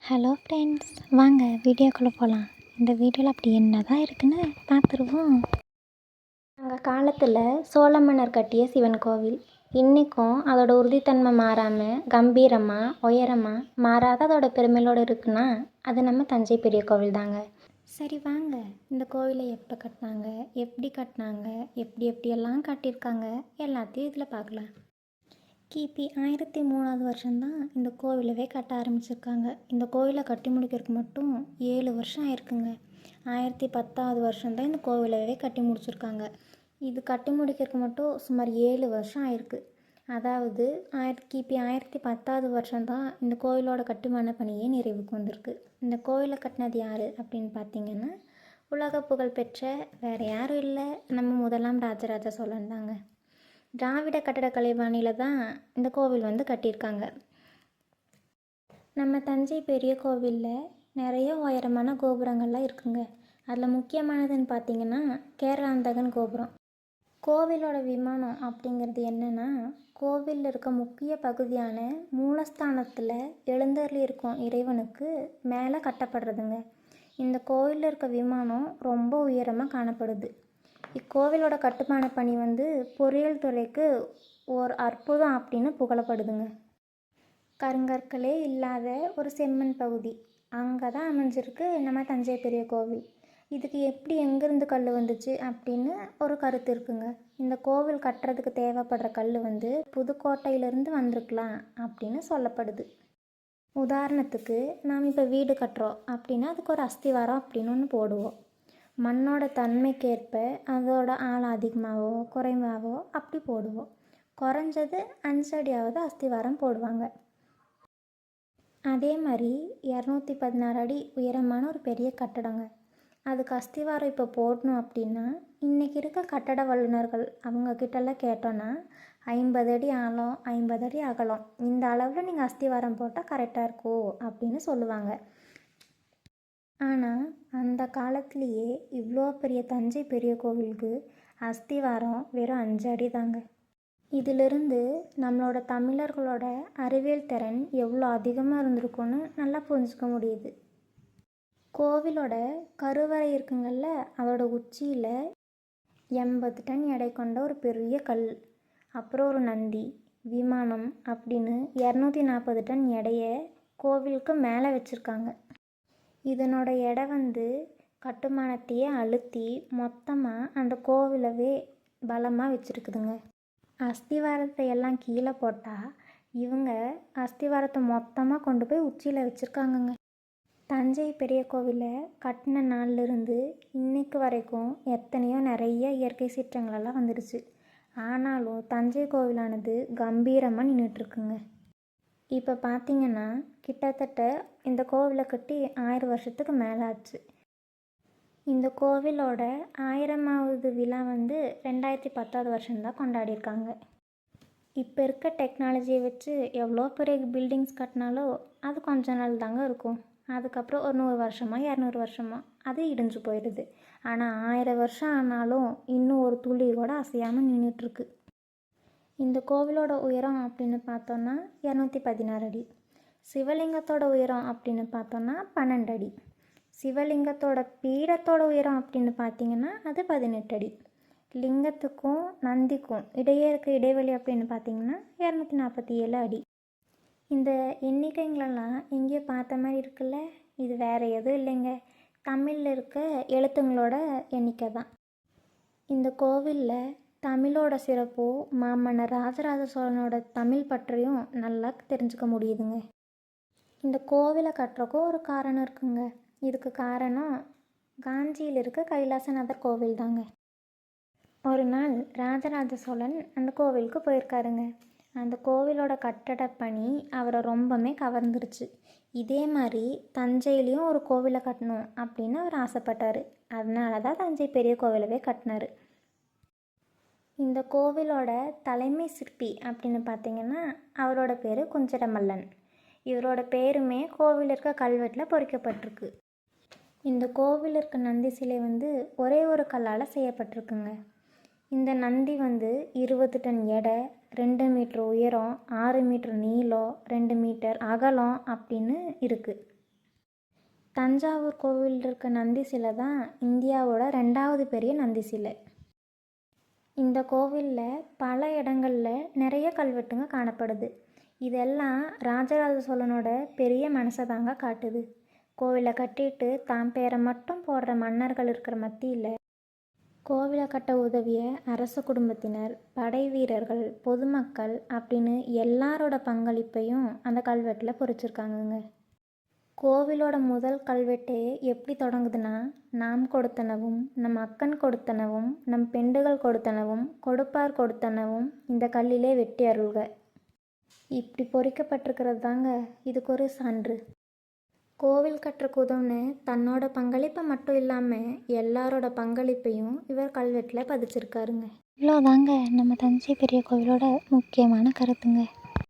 Hello friends, வாங்க வீடியோக்குள்ளே போகலாம். இந்த வீடியோவில் அப்படி என்ன தான் இருக்குன்னு பார்த்துருவோம். அந்த காலத்தில் சோழ மன்னர் கட்டிய சிவன் கோவில் இன்றைக்கும் அதோட உறுதித்தன்மை மாறாமல் கம்பீரமாக உயரமாக மாறாத அதோட பெருமையோடு இருக்குன்னா அது நம்ம தஞ்சை பெரிய கோவில் தாங்க. சரி வாங்க, இந்த கோவிலை எப்போ கட்டினாங்க, எப்படி கட்டினாங்க, எப்படியெல்லாம் கட்டியிருக்காங்க எல்லாத்தையும் இதில் பார்க்கலாம். கிபி 1003 வருஷம்தான் இந்த கோவிலவே கட்ட ஆரம்பிச்சிருக்காங்க. இந்த கோவிலை கட்டி முடிக்கிறதுக்கு மட்டும் 7 வருஷம் ஆயிருக்குங்க. 1010 வருஷம்தான் இந்த கோவிலவே கட்டி முடிச்சிருக்காங்க. இது கட்டி முடிக்கிறதுக்கு மட்டும் சுமார் 7 வருஷம் ஆயிருக்கு. அதாவது கிபி 1010 வருஷம்தான் இந்த கோவிலோட கட்டுமான பணியே நிறைவுக்கு வந்திருக்கு. இந்த கோவிலை கட்டினது யார் அப்படின்னு பார்த்தீங்கன்னா, உலக புகழ் பெற்ற வேறு யாரும் இல்லை, நம்ம முதலாம் ராஜராஜ சோழன் தாங்க. திராவிட கட்டடக்கலை பாணியில் தான் இந்த கோவில் கட்டியிருக்காங்க. நம்ம தஞ்சை பெரிய கோவிலில் நிறைய உயரமான கோபுரங்கள்லாம் இருக்குங்க. அதில் முக்கியமானதுன்னு பார்த்தீங்கன்னா கேரளாந்தகன் கோபுரம். கோவிலோட விமானம் அப்படிங்கிறது என்னென்னா, கோவிலில் இருக்க முக்கிய பகுதியான மூலஸ்தானத்தில் எழுந்தருளி இருக்கும் இறைவனுக்கு மேலே கட்டப்படுறதுங்க. இந்த கோவிலில் இருக்க விமானம் ரொம்ப உயரமாக காணப்படுது. இக்கோவிலோட கட்டுமான பணி பொறியியல் துறைக்கு ஒரு அற்புதம் அப்படின்னு புகழப்படுதுங்க. கருங்கற்களே இல்லாத ஒரு செம்மண் பகுதி அங்கே தான் அமைஞ்சிருக்கு நம்ம தஞ்சை பெரிய கோவில். இதுக்கு எப்படி எங்கேருந்து கல் வந்துச்சு அப்படின்னு ஒரு கருத்து இருக்குங்க. இந்த கோவில் கட்டுறதுக்கு தேவைப்படுற கல் புதுக்கோட்டையிலேருந்து வந்திருக்கலாம் அப்படின்னு சொல்லப்படுது. உதாரணத்துக்கு நாம் இப்போ வீடு கட்டுறோம் அப்படின்னா அதுக்கு ஒரு அஸ்திவாரம் அப்படின்னு ஒன்று போடுவோம். மண்ணோட தன்மைக்கேற்ப அதோட ஆழம் அதிகமாகவோ குறைவாகவோ அப்படி போடுவோம். குறைஞ்சது 5 அடியாவது அஸ்திவாரம் போடுவாங்க. அதே மாதிரி 216 அடி உயரமான ஒரு பெரிய கட்டடங்க. அதுக்கு அஸ்திவாரம் இப்போ போடணும் அப்படின்னா இன்றைக்கி இருக்க கட்டட வல்லுநர்கள் அவங்கக்கிட்டலாம் கேட்டோன்னா 50 அடி ஆழம் 50 அடி அகலம் இந்த அளவில் நீங்கள் அஸ்திவாரம் போட்டால் கரெக்டாக இருக்கும் அப்படின்னு சொல்லுவாங்க. ஆனால் அந்த காலத்துலேயே இவ்வளோ பெரிய தஞ்சை பெரிய கோவிலுக்கு அஸ்திவாரம் வெறும் 5 அடி தாங்க. இதிலிருந்து நம்மளோட தமிழர்களோட அறிவியல் திறன் எவ்வளோ அதிகமாக இருந்திருக்குன்னு நல்லா புரிஞ்சுக்க முடியுது. கோவிலோட கருவறை இருக்குங்கள்ல, அதோட உச்சியில் 80 டன் எடை கொண்ட ஒரு பெரிய கல், அப்புறம் ஒரு நந்தி, விமானம் அப்படின்னு 240 டன் எடையை கோவிலுக்கு மேலே வச்சுருக்காங்க. இதனோட எடை கட்டுமானத்தையே அழுத்தி மொத்தமாக அந்த கோவிலவே பலமாக வச்சுருக்குதுங்க. அஸ்திவாரத்தை எல்லாம் கீழே போட்டால் இவங்க அஸ்திவாரத்தை மொத்தமாக கொண்டு போய் உச்சியில் வச்சுருக்காங்கங்க. தஞ்சை பெரிய கோவிலை கட்டின நாள்லேருந்து இன்னைக்கு வரைக்கும் எத்தனையோ நிறைய இயற்கை சீற்றங்களெல்லாம் வந்துடுச்சு. ஆனாலும் தஞ்சை கோவிலானது கம்பீரமாக நின்றுட்டுருக்குங்க. இப்போ பார்த்திங்கன்னா கிட்டத்தட்ட இந்த கோவிலை கட்டி 1000 வருஷத்துக்கு மேலே ஆச்சு. இந்த கோவிலோட 1000வது விழா 2010 வருஷம்தான் கொண்டாடியிருக்காங்க. இப்போ இருக்க டெக்னாலஜியை வச்சு எவ்வளோ பெரிய பில்டிங்ஸ் கட்டினாலும் அது கொஞ்ச நாள் தாங்க இருக்கும். அதுக்கப்புறம் ஒரு 100 வருஷமா 200 வருஷமா அது இடிஞ்சு போயிடுது. ஆனால் 1000 வருஷம் ஆனாலும் இன்னும் ஒரு துளி கூட அசையாமல் நின்றுட்டுருக்கு. இந்த கோவிலோட உயரம் அப்படின்னு பார்த்தோன்னா 216 அடி. சிவலிங்கத்தோட உயரம் அப்படின்னு பார்த்தோன்னா 12 அடி. சிவலிங்கத்தோட பீடத்தோட உயரம் அப்படின்னு பார்த்திங்கன்னா அது 18 அடி. லிங்கத்துக்கும் நந்திக்கும் இடையே இருக்க இடைவெளி அப்படின்னு பார்த்திங்கன்னா 247 அடி. இந்த எண்ணிக்கைங்களெல்லாம் எங்கேயோ பார்த்த மாதிரி இருக்குல்ல, இது வேறு எதுவும் இல்லைங்க, தமிழில் இருக்க எழுத்துங்களோட எண்ணிக்கை தான். இந்த கோவிலில் தமிழோட சிறப்போ மாமன்னர் ராஜராஜ சோழனோட தமிழ் பற்றியும் நல்லா தெரிஞ்சுக்க முடியுதுங்க. இந்த கோவிலை கட்டுறக்கும் ஒரு காரணம் இருக்குங்க. இதுக்கு காரணம் காஞ்சியில் இருக்க கைலாசநாதர் கோவில் தாங்க. ஒரு நாள் ராஜராஜ சோழன் அந்த கோவிலுக்கு போயிருக்காருங்க. அந்த கோவிலோட கட்டட பணி அவரை ரொம்பவுமே கவர்ந்துருச்சு. இதே மாதிரி தஞ்சையிலையும் ஒரு கோவிலை கட்டணும் அப்படின்னு அவர் ஆசைப்பட்டார். அதனால தான் தஞ்சை பெரிய கோவிலவே கட்டினார். இந்த கோவிலோட தலைமை சிற்பி அப்படின்னு பார்த்திங்கன்னா அவரோட பேர் குஞ்சரமல்லன். இவரோட பேருமே கோவில் இருக்க கல்வெட்டில் பொறிக்கப்பட்டிருக்கு. இந்த கோவில் இருக்க நந்தி சிலை ஒரே ஒரு கல்லால் செய்யப்பட்டிருக்குங்க. இந்த நந்தி 20 டன் எடை, 2 மீட்டர் உயரம், 6 மீட்டர் நீளம், 2 மீட்டர் அகலம் அப்படின்னு இருக்குது. தஞ்சாவூர் கோவிலில் இருக்க நந்தி சிலை தான் இந்தியாவோட 2வது பெரிய நந்தி சிலை. இந்த கோவிலில் பல இடங்களில் நிறைய கல்வெட்டுங்க காணப்படுது. இதெல்லாம் ராஜராஜ சோழனோட பெரிய மனசை தாங்க காட்டுது. கோவிலை கட்டிட்டு தாம் பேரை மட்டும் போடுற மன்னர்கள் இருக்கிற மத்தியில் கோவிலை கட்ட உதவிய அரச குடும்பத்தினர், படை வீரர்கள், பொதுமக்கள் அப்படின்னு எல்லாரோட பங்களிப்பையும் அந்த கல்வெட்டில் பொறிச்சிருக்காங்கங்க. கோவிலோட முதல் கல்வெட்டே எப்படி தொடங்குதுன்னா, நாம் கொடுத்தனவும் நம் அக்கன் கொடுத்தனவும் நம் பெண்டுகள் கொடுத்தனவும் கொடுப்பார் கொடுத்தனவும் இந்த கல்லிலே வெட்டி அருள்க. இப்படி பொறிக்கப்பட்டிருக்கிறது தாங்க இதுக்கு ஒரு சான்று. கோவில் கட்டுறக்கு உதவுன்னு தன்னோட பங்களிப்பை மட்டும் இல்லாமல் எல்லாரோட பங்களிப்பையும் இவர் கல்வெட்டில் பதிச்சிருக்காருங்க. இவ்வளோதாங்க நம்ம தஞ்சை பெரிய கோவிலோட முக்கியமான கருத்துங்க.